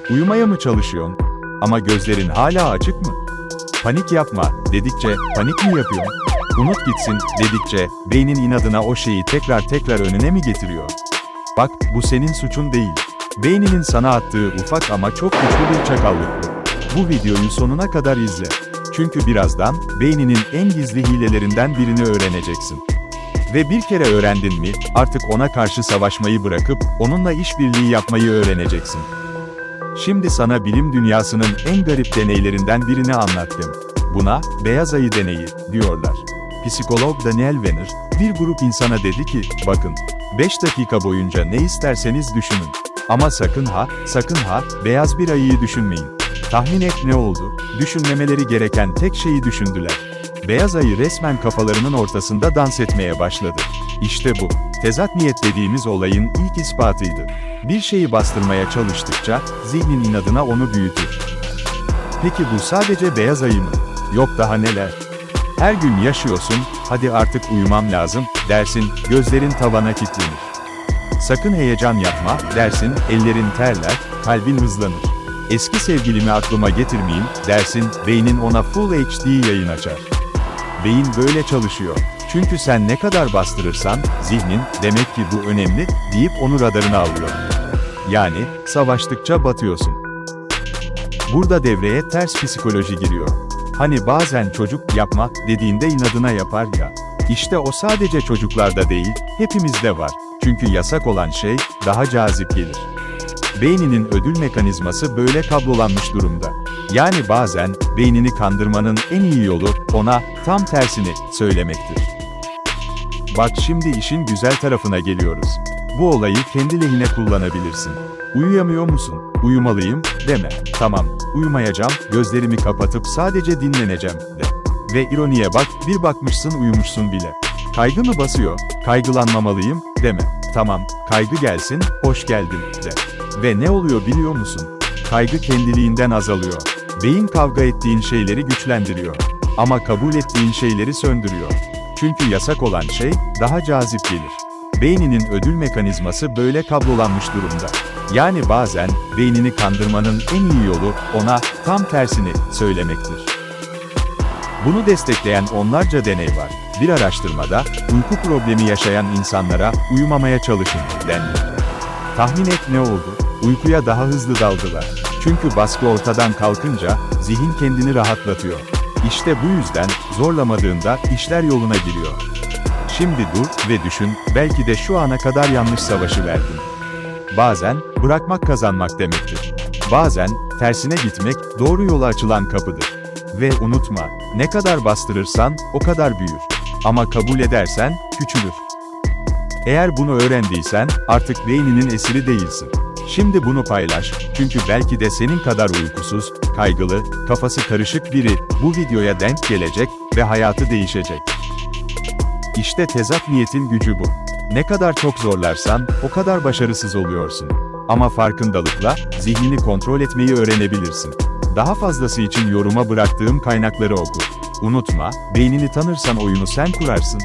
Uyumaya mı çalışıyorsun? Ama gözlerin hala açık mı? Panik yapma dedikçe panik mi yapıyorsun? Unut gitsin dedikçe beynin inadına o şeyi tekrar önüne mi getiriyor? Bak, bu senin suçun değil. Beyninin sana attığı ufak ama çok güçlü bir çakallık bu. Bu videoyu sonuna kadar izle. Çünkü birazdan beyninin en gizli hilelerinden birini öğreneceksin. Ve bir kere öğrendin mi, artık ona karşı savaşmayı bırakıp onunla işbirliği yapmayı öğreneceksin. Şimdi sana bilim dünyasının en garip deneylerinden birini anlattım. Buna beyaz ayı deneyi diyorlar. Psikolog Daniel Wenner, bir grup insana dedi ki, bakın, 5 dakika boyunca ne isterseniz düşünün. Ama sakın ha, beyaz bir ayıyı düşünmeyin. Tahmin et ne oldu? Düşünmemeleri gereken tek şeyi düşündüler. Beyaz ayı resmen kafalarının ortasında dans etmeye başladı. İşte bu, tezat niyet dediğimiz olayın ilk ispatıydı. Bir şeyi bastırmaya çalıştıkça, zihnin inadına onu büyütür. Peki bu sadece beyaz ayı mı? Yok daha neler? Her gün yaşıyorsun, hadi artık uyumam lazım, dersin, gözlerin tavana kilitlenir. Sakın heyecan yapma, dersin, ellerin terler, kalbin hızlanır. Eski sevgilimi aklıma getirmeyeyim, dersin, beynin ona Full HD yayın açar. Beyin böyle çalışıyor. Çünkü sen ne kadar bastırırsan, zihnin, demek ki bu önemli, deyip onu radarına alıyor. Yani, savaştıkça batıyorsun. Burada devreye ters psikoloji giriyor. Hani bazen çocuk, yapma, dediğinde inadına yapar ya. İşte o sadece çocuklarda değil, hepimizde var. Çünkü yasak olan şey, daha cazip gelir. Beyninin ödül mekanizması böyle kablolanmış durumda. Yani bazen, beynini kandırmanın en iyi yolu, ona, tam tersini, söylemektir. Bak şimdi işin güzel tarafına geliyoruz. Bu olayı kendi lehine kullanabilirsin. Uyuyamıyor musun? Uyumalıyım, deme. Tamam, uyumayacağım, gözlerimi kapatıp sadece dinleneceğim, de. Ve ironiye bak, bir bakmışsın uyumuşsun bile. Kaygı mı basıyor? Kaygılanmamalıyım, deme. Tamam, kaygı gelsin, hoş geldin, de. Ve ne oluyor biliyor musun? Kaygı kendiliğinden azalıyor. Beyin kavga ettiğin şeyleri güçlendiriyor. Ama kabul ettiğin şeyleri söndürüyor. Çünkü yasak olan şey, daha cazip gelir. Beyninin ödül mekanizması böyle kablolanmış durumda. Yani bazen, beynini kandırmanın en iyi yolu, ona, tam tersini, söylemektir. Bunu destekleyen onlarca deney var. Bir araştırmada, uyku problemi yaşayan insanlara, uyumamaya çalışın, dendi. Tahmin et ne oldu? Uykuya daha hızlı daldılar. Çünkü baskı ortadan kalkınca, zihin kendini rahatlatıyor. İşte bu yüzden, zorlamadığında, işler yoluna giriyor. Şimdi dur ve düşün, belki de şu ana kadar yanlış savaşı verdin. Bazen, bırakmak kazanmak demektir. Bazen, tersine gitmek, doğru yola açılan kapıdır. Ve unutma, ne kadar bastırırsan, o kadar büyür. Ama kabul edersen, küçülür. Eğer bunu öğrendiysen, artık beyninin esiri değilsin. Şimdi bunu paylaş, çünkü belki de senin kadar uykusuz, kaygılı, kafası karışık biri, bu videoya denk gelecek ve hayatı değişecek. İşte tezat niyetin gücü bu. Ne kadar çok zorlarsan, o kadar başarısız oluyorsun. Ama farkındalıkla, zihnini kontrol etmeyi öğrenebilirsin. Daha fazlası için yoruma bıraktığım kaynakları oku. Unutma, beynini tanırsan oyunu sen kurarsın.